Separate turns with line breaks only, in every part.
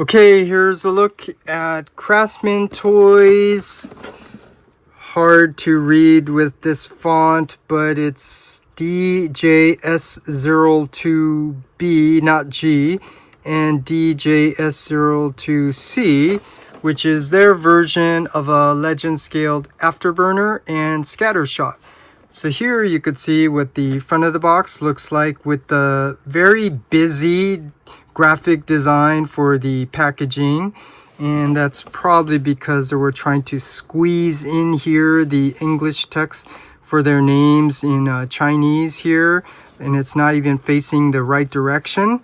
Okay, here's a look at Craftsman toys. Hard to read with this font, but it's DJS-02B, not G, and DJS-02C, which is their version of a legend scaled Afterburner and Scattershot. So here you could see what the front of the box looks like with the very busy graphic design for the packaging, and that's probably because they were trying to squeeze in here the English text for their names in Chinese here, and it's not even facing the right direction.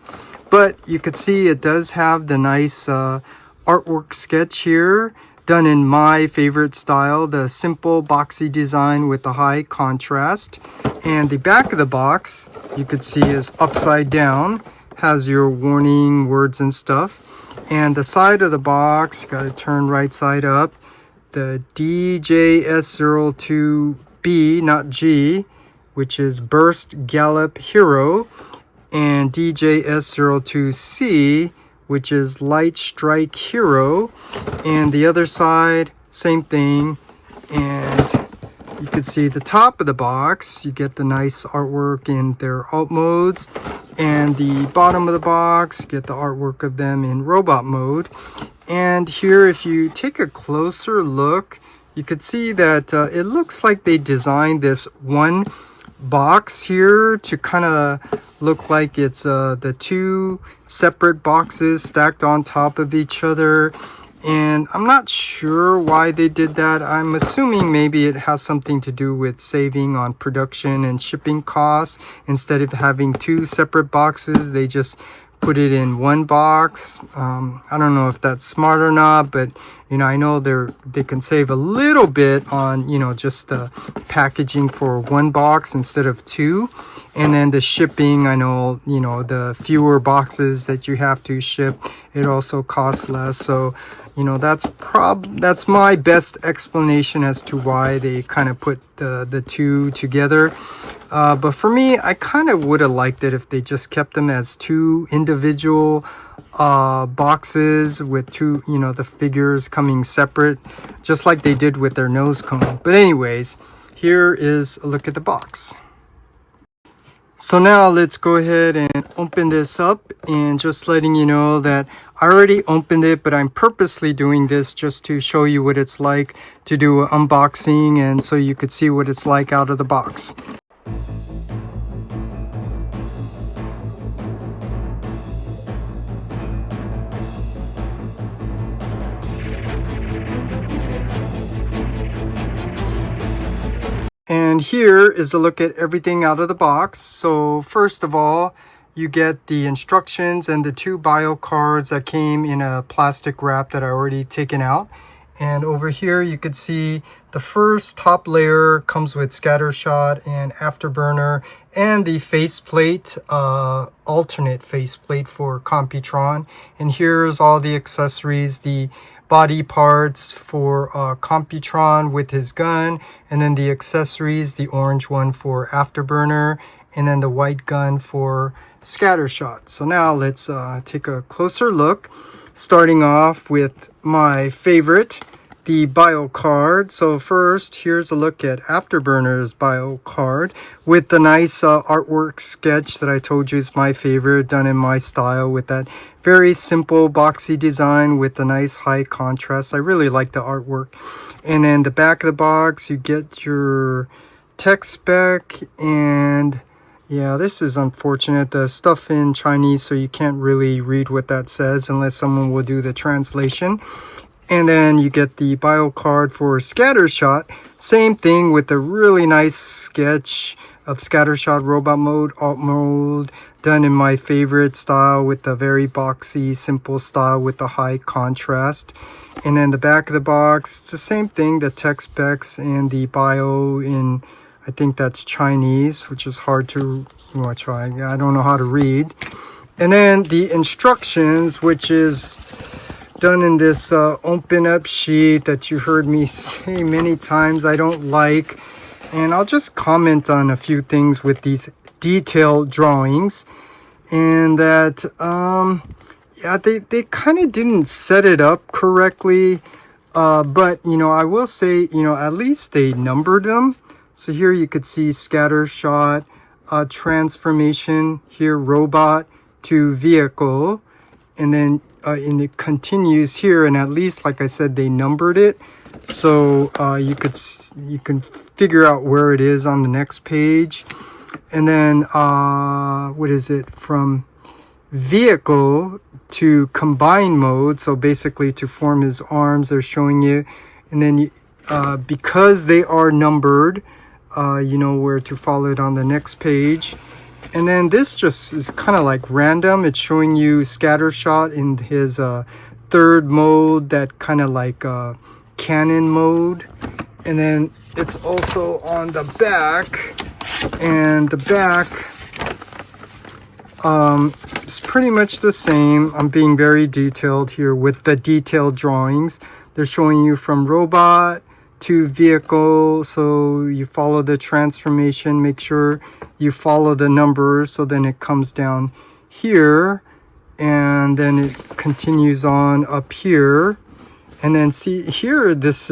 But you could see it does have the nice artwork sketch here, done in my favorite style, the simple boxy design with the high contrast. And the back of the box you could see is upside down, has your warning words and stuff. And the side of the box, you got to turn right side up, the DJS-02B, not G, which is Burst Gallup Hero, and DJS-02C, which is Light Strike Hero. And the other side, same thing. And you can see the top of the box, you get the nice artwork in their alt modes, and the bottom of the box, you get the artwork of them in robot mode. And here, if you take a closer look, you could see that it looks like they designed this one box here to kind of look like it's the two separate boxes stacked on top of each other. And I'm not sure why they did that. I'm assuming maybe it has something to do with saving on production and shipping costs. Instead of having two separate boxes, they just put it in one box. I don't know if that's smart or not, but I know they can save a little bit on just the packaging for one box instead of two. And then the shipping, I know the fewer boxes that you have to ship, it also costs less. So that's my best explanation as to why they kind of put the two together. But for me, I kind of would have liked it if they just kept them as two individual boxes with two, the figures coming separate, just like they did with their nose cone. But anyways, here is a look at the box. So now let's go ahead and open this up, and just letting you know that I already opened it, but I'm purposely doing this just to show you what it's like to do an unboxing, and so you could see what it's like out of the box. And here is a look at everything out of the box. So first of all, you get the instructions and the two bio cards that came in a plastic wrap that I already taken out. And over here you could see the first top layer comes with Scattershot and Afterburner, and the faceplate, alternate faceplate for Computron. And here's all the accessories, the body parts for Computron with his gun, and then the accessories, the orange one for Afterburner, and then the white gun for Scattershot. So now let's take a closer look, starting off with my favorite, the bio card. So first, here's a look at Afterburner's bio card with the nice artwork sketch that I told you is my favorite, done in my style with that very simple boxy design with the nice high contrast. I really like the artwork. And then the back of the box, you get your tech spec, and yeah, this is unfortunate. The stuff in Chinese, so you can't really read what that says unless someone will do the translation. And then you get the bio card for Scattershot. Same thing with a really nice sketch of Scattershot robot mode, alt mode, done in my favorite style with the very boxy, simple style with the high contrast. And then the back of the box, it's the same thing, the tech specs and the bio in, I think that's Chinese, which is hard to try. I don't know how to read. And then the instructions, which is done in this open up sheet that you heard me say many times I don't like. And I'll just comment on a few things with these detailed drawings. And that Yeah, they kind of didn't set it up correctly. But, you know, I will say, you know, at least they numbered them. So here you could see scatter shot, transformation, here robot to vehicle. And then and it continues here. And at least, like I said, they numbered it. So you can figure out where it is on the next page. And then, what is it? From vehicle to combine mode, so basically to form his arms, they're showing you. And then because they are numbered, you know where to follow it on the next page. And then this just is kind of like random. It's showing you scatter shot in his third mode, that kind of like cannon mode. And then it's also on the back, and the back it's pretty much the same. I'm being very detailed here with the detailed drawings. They're showing you from robot to vehicle, so you follow the transformation, make sure you follow the numbers, so then it comes down here, and then it continues on up here. And then see here, this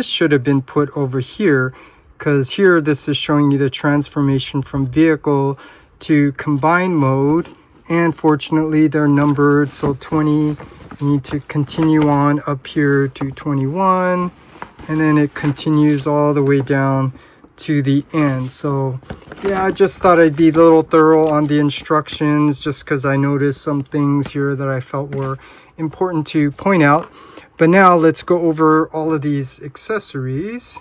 should have been put over here, because here this is showing you the transformation from vehicle to combine mode, and fortunately they're numbered. So 20, you need to continue on up here to 21, and then it continues all the way down to the end. So yeah, I just thought I'd be a little thorough on the instructions, just because I noticed some things here that I felt were important to point out. But now let's go over all of these accessories.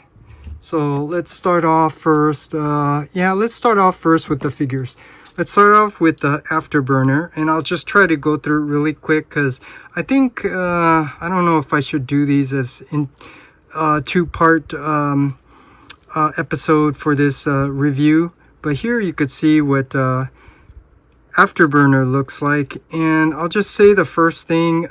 So let's start off first. Let's start off first with the figures. Let's start off with the Afterburner, and I'll just try to go through it really quick, because I think I don't know if I should do these as in two-part episode for this review. But here you could see what Afterburner looks like, and I'll just say the first thing.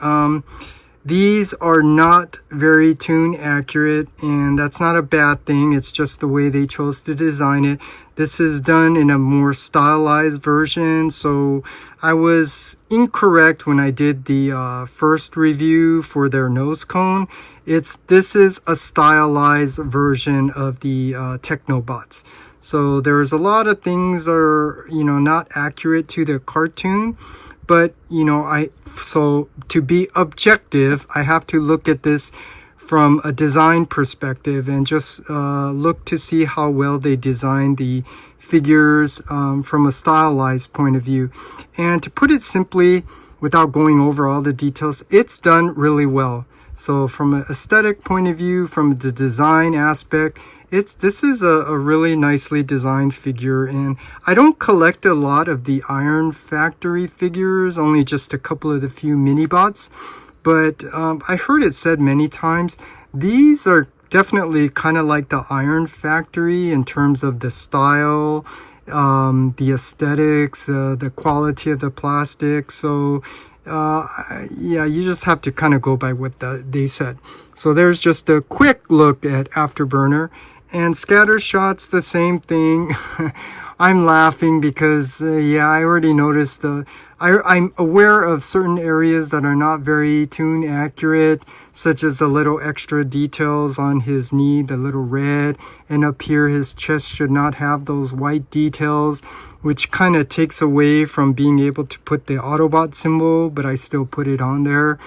These are not very tune accurate, and that's not a bad thing. It's just the way they chose to design it. This is done in a more stylized version, so I was incorrect when I did the first review for their nose cone. This is a stylized version of the Technobots. So there's a lot of things are, you know, not accurate to the cartoon. But, you know, so to be objective, I have to look at this from a design perspective and just look to see how well they designed the figures from a stylized point of view. And to put it simply, without going over all the details, it's done really well. So from an aesthetic point of view, from the design aspect, this is a really nicely designed figure. And I don't collect a lot of the Iron Factory figures, only just a couple of the few mini bots. But I heard it said many times, these are definitely kind of like the Iron Factory in terms of the style, the aesthetics, the quality of the plastic. So yeah, you just have to kind of go by what they said. So there's just a quick look at Afterburner. And scatter shots, the same thing. I'm laughing because, yeah, I already noticed I'm aware of certain areas that are not very tune accurate, such as the little extra details on his knee, the little red, and up here his chest should not have those white details, which kind of takes away from being able to put the Autobot symbol, but I still put it on there.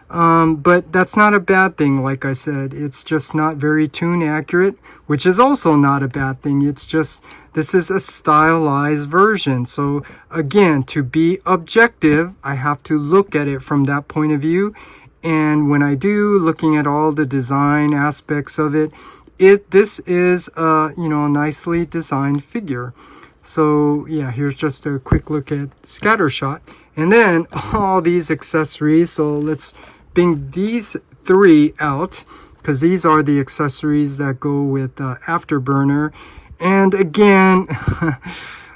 But that's not a bad thing. Like I said, it's just not very tune accurate, which is also not a bad thing. It's just, this is a stylized version. So again, to be objective, I have to look at it from that point of view. And when I do, looking at all the design aspects of it, this is a, you know, nicely designed figure. So yeah, here's just a quick look at scatter shot, and then all these accessories. So let's bring these three out, because these are the accessories that go with Afterburner. And again,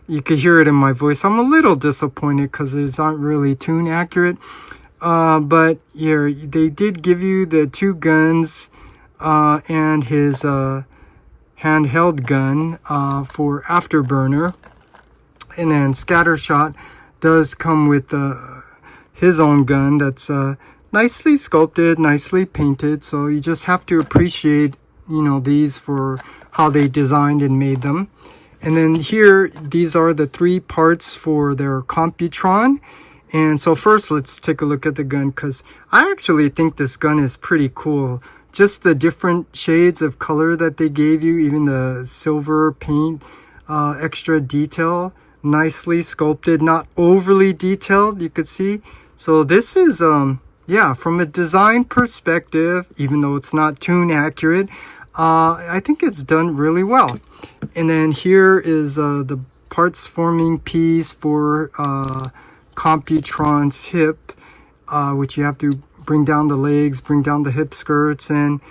you can hear it in my voice, I'm a little disappointed because it's not really tune accurate. But here they did give you the two guns and his handheld gun for Afterburner. And then scatter shot does come with his own gun that's nicely sculpted, nicely painted. So you just have to appreciate, you know, these for how they designed and made them. And then here, these are the 3 parts for their Computron. And so first, let's take a look at the gun, because I actually think this gun is pretty cool. Just the different shades of color that they gave you, even the silver paint, extra detail, nicely sculpted, not overly detailed, you could see. So this is, yeah, from a design perspective, even though it's not tune accurate, I think it's done really well. And then here is the parts forming piece for Computron's hip, which you have to bring down the legs, bring down the hip skirts. And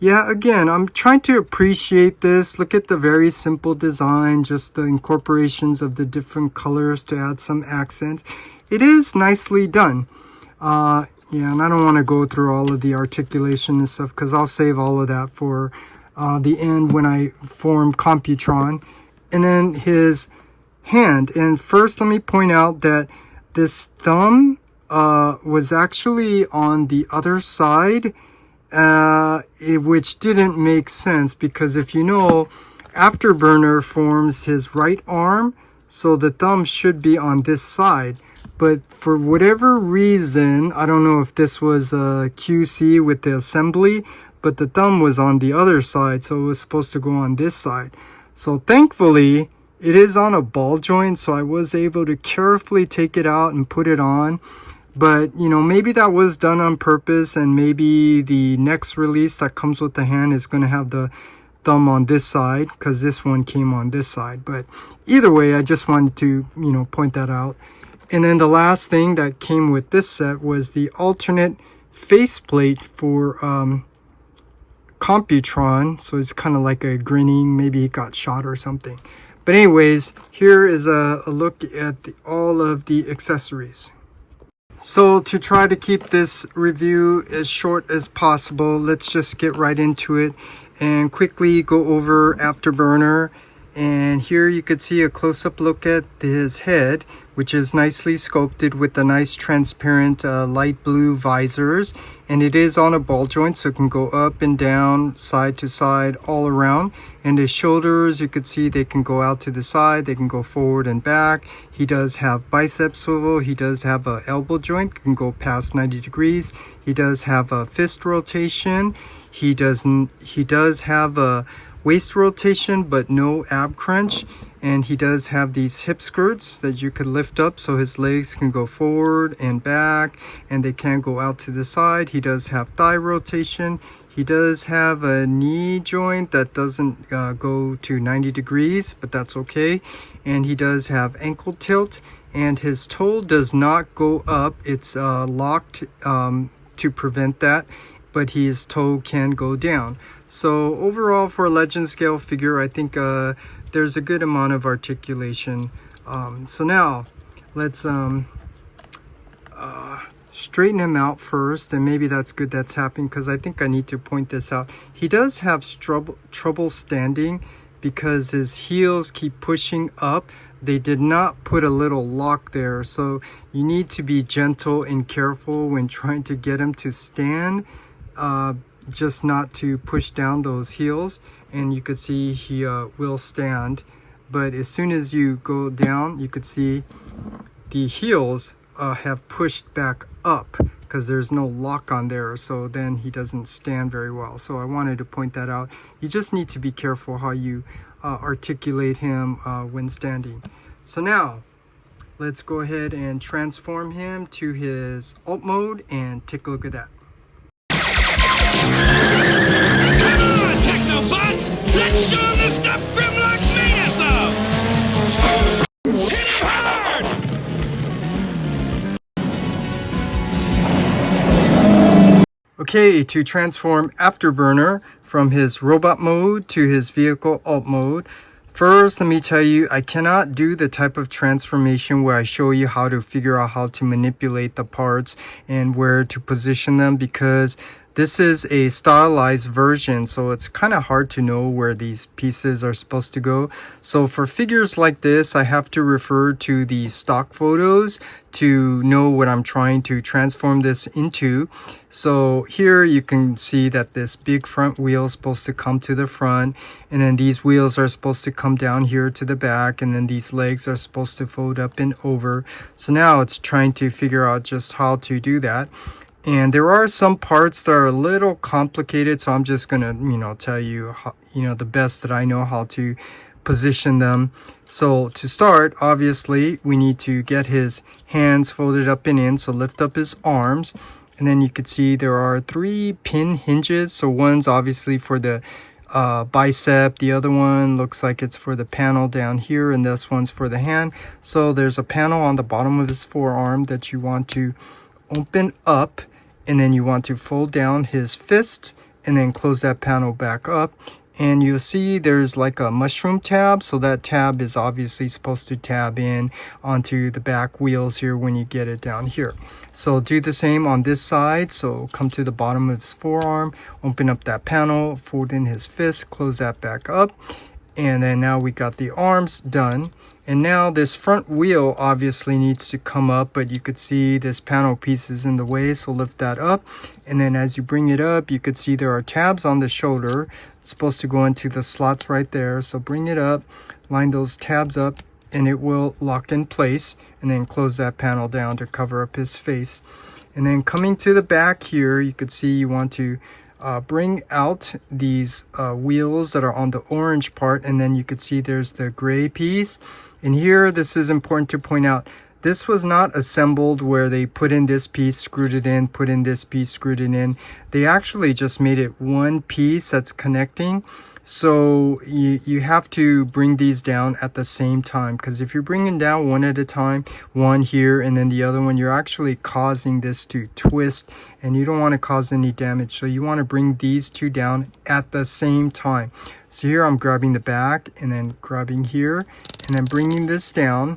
yeah, again, I'm trying to appreciate this. Look at the very simple design, just the incorporations of the different colors to add some accents. It is nicely done. Yeah, and I don't want to go through all of the articulation and stuff, because I'll save all of that for the end when I form Computron. And then his hand. And first, let me point out that this thumb was actually on the other side, which didn't make sense, because if you know, Afterburner forms his right arm, so the thumb should be on this side. But for whatever reason, I don't know if this was a QC with the assembly, but the thumb was on the other side, so it was supposed to go on this side. So thankfully, it is on a ball joint, so I was able to carefully take it out and put it on. But, you know, maybe that was done on purpose, and maybe the next release that comes with the hand is going to have the thumb on this side, because this one came on this side. But either way, I just wanted to, you know, point that out. And then the last thing that came with this set was the alternate faceplate for Computron. So it's kind of like a grinning, maybe he got shot or something. But anyways, here is a look at all of the accessories. So to try to keep this review as short as possible, let's just get right into it and quickly go over Afterburner. And here you could see a close-up look at his head, which is nicely sculpted with the nice transparent light blue visors. And it is on a ball joint, so it can go up and down, side to side, all around. And his shoulders, you could see they can go out to the side, they can go forward and back. He does have bicep swivel, he does have a elbow joint, can go past 90 degrees. He does have a fist rotation. He does have a waist rotation, but no ab crunch. And he does have these hip skirts that you could lift up, so his legs can go forward and back, and they can go out to the side. He does have thigh rotation. He does have a knee joint that doesn't go to 90 degrees, but that's okay. And he does have ankle tilt, and his toe does not go up. It's locked to prevent that, but his toe can go down. So overall, for a legend scale figure, I think there's a good amount of articulation. So now let's straighten him out first, and maybe that's good that's happening, because I think I need to point this out. He does have trouble standing because his heels keep pushing up. They did not put a little lock there, so you need to be gentle and careful when trying to get him to stand, just not to push down those heels. And you could see he will stand, but as soon as you go down, you could see the heels have pushed back up because there's no lock on there, so then he doesn't stand very well. So I wanted to point that out. You just need to be careful how you articulate him when standing. So now let's go ahead and transform him to his alt mode and take a look at that.
Come on, Technobots! Let's show the stuff Grimlock made us of! Hit him hard!
Okay, to transform Afterburner from his robot mode to his vehicle alt mode, first let me tell you, I cannot do the type of transformation where I show you how to figure out how to manipulate the parts and where to position them, because this is a stylized version, so it's kind of hard to know where these pieces are supposed to go. So for figures like this, I have to refer to the stock photos to know what I'm trying to transform this into. So here you can see that this big front wheel is supposed to come to the front, and then these wheels are supposed to come down here to the back, and then these legs are supposed to fold up and over. So now it's trying to figure out just how to do that. And there are some parts that are a little complicated, so I'm just gonna, tell you how, the best that I know how to position them. So to start, obviously, we need to get his hands folded up and in. So lift up his arms, and then you could see there are 3 pin hinges. So one's obviously for the bicep, the other one looks like it's for the panel down here, and this one's for the hand. So there's a panel on the bottom of his forearm that you want to open up, and then you want to fold down his fist and then close that panel back up, and you'll see there's like a mushroom tab. So that tab is obviously supposed to tab in onto the back wheels here when you get it down here. So do the same on this side. So come to the bottom of his forearm, open up that panel, fold in his fist, close that back up, and then now we got the arms done. And now this front wheel obviously needs to come up, but you could see this panel piece is in the way, so lift that up. And then as you bring it up, you could see there are tabs on the shoulder. It's supposed to go into the slots right there. So bring it up, line those tabs up, and it will lock in place. And then close that panel down to cover up his face. And then coming to the back here, you could see you want to bring out these wheels that are on the orange part, and then you could see there's the gray piece. And here, this is important to point out, this was not assembled where they put in this piece, screwed it in, put in this piece, screwed it in. They actually just made it one piece that's connecting. So you have to bring these down at the same time, because if you're bringing down one at a time, one here and then the other one, you're actually causing this to twist, and you don't want to cause any damage. So you want to bring these two down at the same time. So here I'm grabbing the back and then grabbing here and then bringing this down.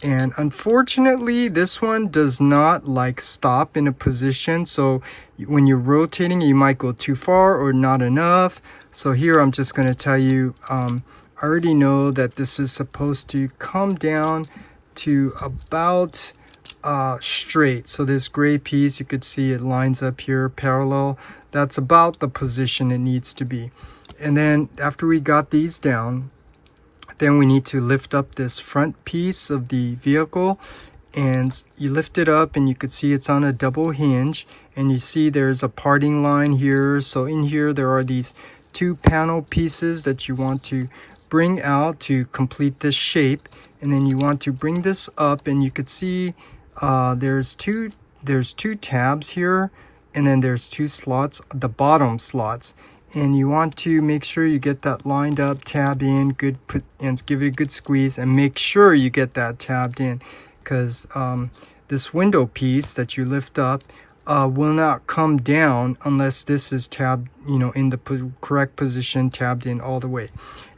And unfortunately, this one does not like stop in a position. So when you're rotating, you might go too far or not enough. So here I'm just going to tell you, I already know that this is supposed to come down to about straight. So this gray piece, you could see it lines up here parallel. That's about the position it needs to be. And then after we got these down, then we need to lift up this front piece of the vehicle, and you lift it up and you could see it's on a double hinge, and you see there's a parting line here. So in here there are these 2 panel pieces that you want to bring out to complete this shape, and then you want to bring this up, and you could see there's two tabs here, and then there's 2 slots, the bottom slots. And you want to make sure you get that lined up, tab in, and give it a good squeeze, and make sure you get that tabbed in, because this window piece that you lift up will not come down unless this is tabbed, in the correct position, tabbed in all the way.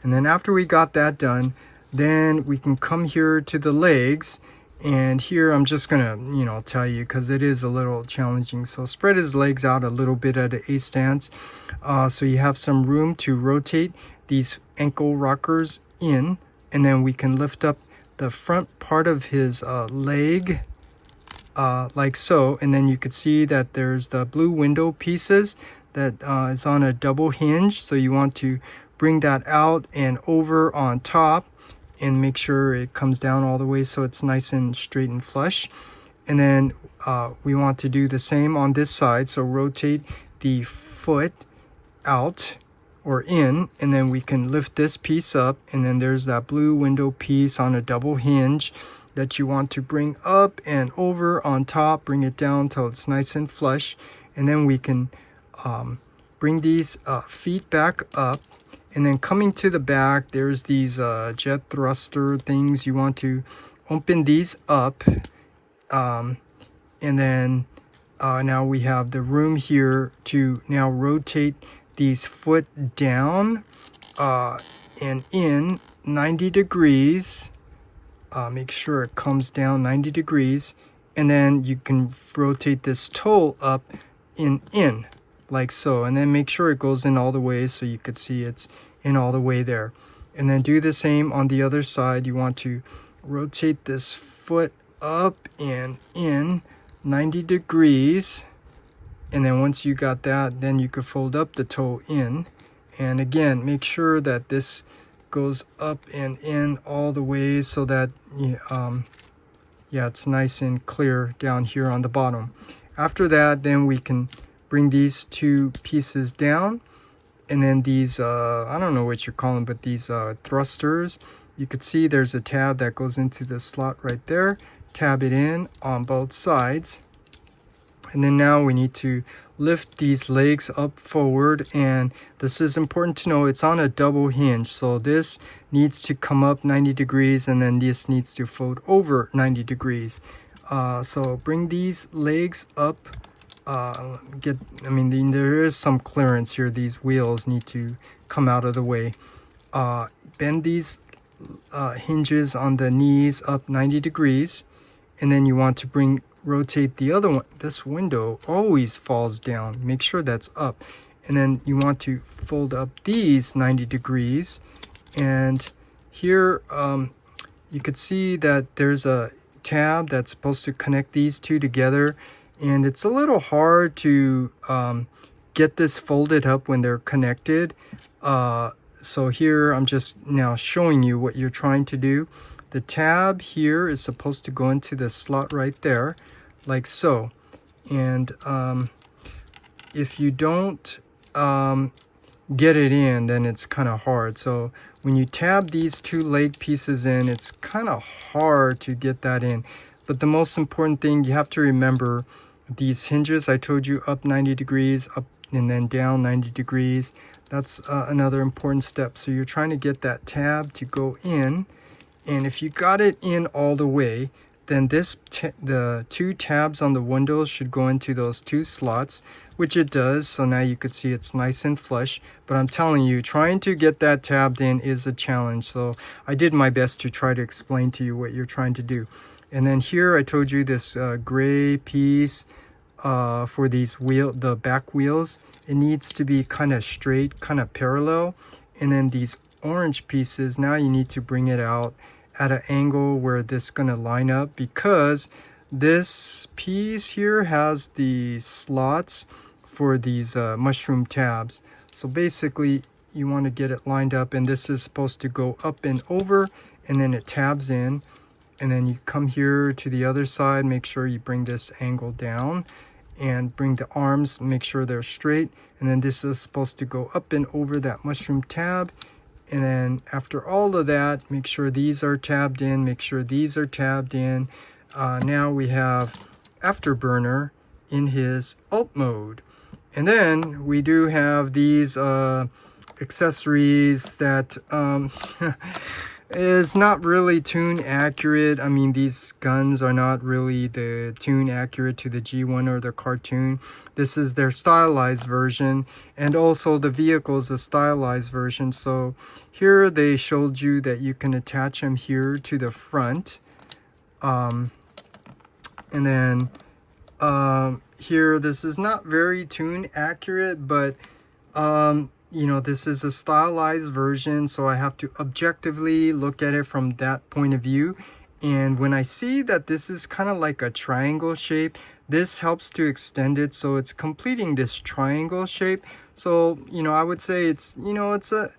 And then after we got that done, then we can come here to the legs. And here I'm just gonna tell you, because it is a little challenging. So spread his legs out a little bit at an A stance, so you have some room to rotate these ankle rockers in, and then we can lift up the front part of his leg like so. And then you could see that there's the blue window pieces that is on a double hinge, so you want to bring that out and over on top and make sure it comes down all the way so it's nice and straight and flush. And then we want to do the same on this side, so rotate the foot out or in, and then we can lift this piece up, and then there's that blue window piece on a double hinge that you want to bring up and over on top, bring it down till it's nice and flush. And then we can bring these feet back up. And then coming to the back, there's these jet thruster things. You want to open these up. And then now we have the room here to now rotate these foot down and in 90 degrees. Make sure it comes down 90 degrees. And then you can rotate this toe up in. like so, and then make sure it goes in all the way so you could see it's in all the way there. And then do the same on the other side. You want to rotate this foot up and in 90 degrees, and then once you got that, then you could fold up the toe in. And again, make sure that this goes up and in all the way so that yeah, it's nice and clear down here on the bottom. After that, then we can bring these two pieces down, and then these I don't know what you call them, but these thrusters, you could see there's a tab that goes into the slot right there. Tab it in on both sides, and then now we need to lift these legs up forward. And this is important to know, it's on a double hinge, so this needs to come up 90 degrees and then this needs to fold over 90 degrees. So bring these legs up, I mean there is some clearance here, these wheels need to come out of the way. Bend these hinges on the knees up 90 degrees, and then you want to rotate the other one. This window always falls down, make sure that's up, and then you want to fold up these 90 degrees. And here you could see that there's a tab that's supposed to connect these two together, and it's a little hard to get this folded up when they're connected. So here I'm just now showing you what you're trying to do. The tab here is supposed to go into the slot right there, like so. And if you don't get it in, then it's kind of hard. So when you tab these two leg pieces in, it's kind of hard to get that in. But the most important thing, you have to remember these hinges I told you, up 90 degrees, up and then down 90 degrees. That's another important step. So you're trying to get that tab to go in, and if you got it in all the way, then the two tabs on the windows should go into those two slots, which it does. So now you could see it's nice and flush. But I'm telling you, trying to get that tabbed in is a challenge. So I did my best to try to explain to you what you're trying to do. And then here I told you this gray piece for these the back wheels, it needs to be kind of straight, kind of parallel. And then these orange pieces, now you need to bring it out at an angle where this is going to line up, because this piece here has the slots for these mushroom tabs. So basically you want to get it lined up, and this is supposed to go up and over, and then it tabs in. And then you come here to the other side, make sure you bring this angle down and bring the arms, make sure they're straight. And then this is supposed to go up and over that mushroom tab. And then after all of that, make sure these are tabbed in, make sure these are tabbed in. Now we have Afterburner in his alt mode. And then we do have these accessories that is not really tune accurate. I mean, these guns are not really the tune accurate to the G1 or the cartoon. This is their stylized version, and also the vehicle is a stylized version. So here they showed you that you can attach them here to the front, and then here this is not very tune accurate, but you know, this is a stylized version, so I have to objectively look at it from that point of view. And when I see that this is kind of like a triangle shape, this helps to extend it, so it's completing this triangle shape. So, you know, I would say it's, you know, it's a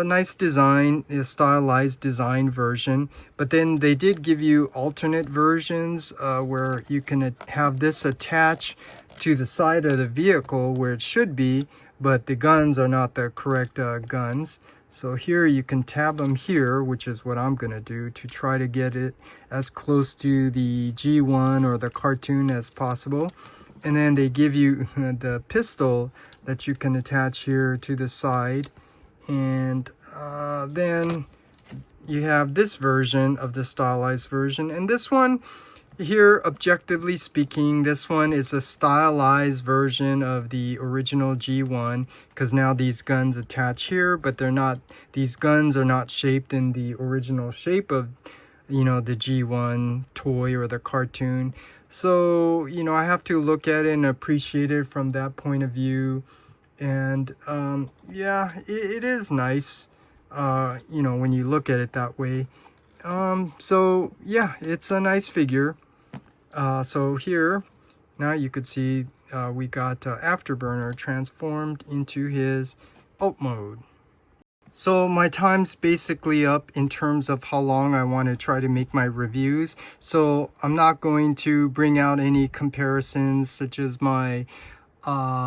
nice design, a stylized design version. But then they did give you alternate versions where you can have this attached to the side of the vehicle where it should be, but the guns are not the correct guns. So here you can tab them here, which is what I'm gonna do to try to get it as close to the G1 or the cartoon as possible. And then they give you the pistol that you can attach here to the side. And then you have this version of the stylized version. And this one here, objectively speaking, this one is a stylized version of the original G1, because now these guns attach here, but they're not, these guns are not shaped in the original shape of you know, the G1 toy or the cartoon. So, you know, I have to look at it and appreciate it from that point of view. And yeah, it is nice, you know, when you look at it that way. So yeah, it's a nice figure. So here, now you could see we got Afterburner transformed into his alt mode. So my time's basically up in terms of how long I want to try to make my reviews. So I'm not going to bring out any comparisons such as my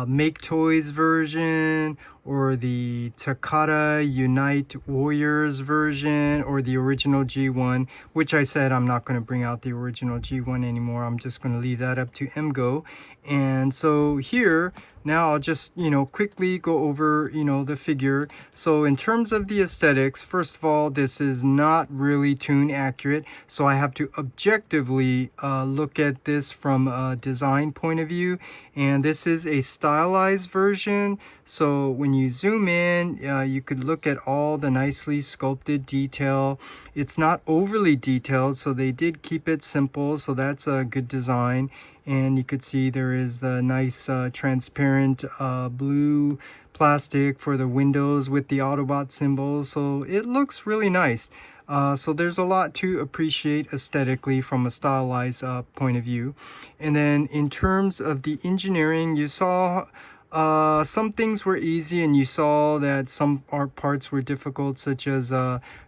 Make Toys version or the Takata Unite Warriors version or the original G1, which I said I'm not going to bring out the original G1 anymore. I'm just going to leave that up to MGO. And so here, now I'll just, you know, quickly go over, you know, the figure. So in terms of the aesthetics, first of all, this is not really tune accurate. So I have to objectively look at this from a design point of view. And this is a stylized version. So when you zoom in, you could look at all the nicely sculpted detail. It's not overly detailed, so they did keep it simple. So that's a good design. And you could see there is the nice transparent blue plastic for the windows with the Autobot symbols. So it looks really nice. So there's a lot to appreciate aesthetically from a stylized point of view. And then in terms of the engineering, you saw some things were easy, and you saw that some art parts were difficult, such as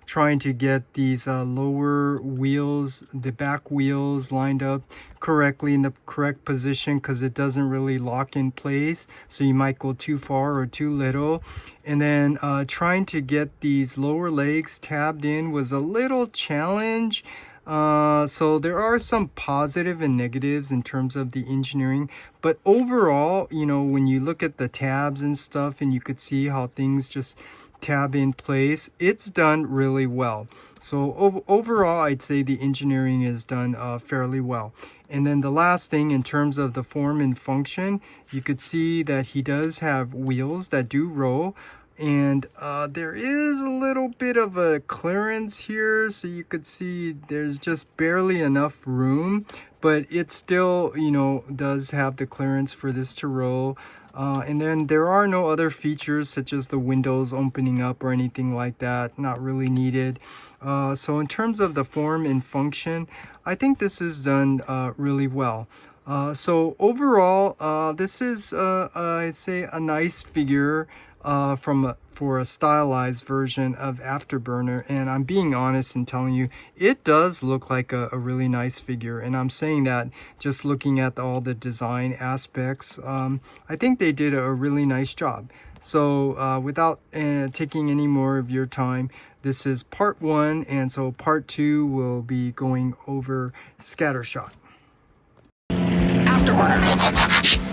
trying to get these lower wheels, the back wheels lined up correctly in the correct position, because it doesn't really lock in place, so you might go too far or too little. And then trying to get these lower legs tabbed in was a little challenge. So there are some positive and negatives in terms of the engineering, but overall, you know, when you look at the tabs and stuff and you could see how things just tab in place, it's done really well. So overall, I'd say the engineering is done fairly well. And then the last thing, in terms of the form and function, you could see that he does have wheels that do roll. And there is a little bit of a clearance here, so you could see there's just barely enough room, but it still, you know, does have the clearance for this to roll. And then there are no other features such as the windows opening up or anything like that, not really needed. So in terms of the form and function, I think this is done really well. So overall, this is, I'd say, a nice figure for a stylized version of Afterburner. And I'm being honest and telling you, it does look like a really nice figure. And I'm saying that just looking at all the design aspects. I think they did a really nice job. So without taking any more of your time, this is part 1, and so part 2 will be going over Scattershot.
Afterburner.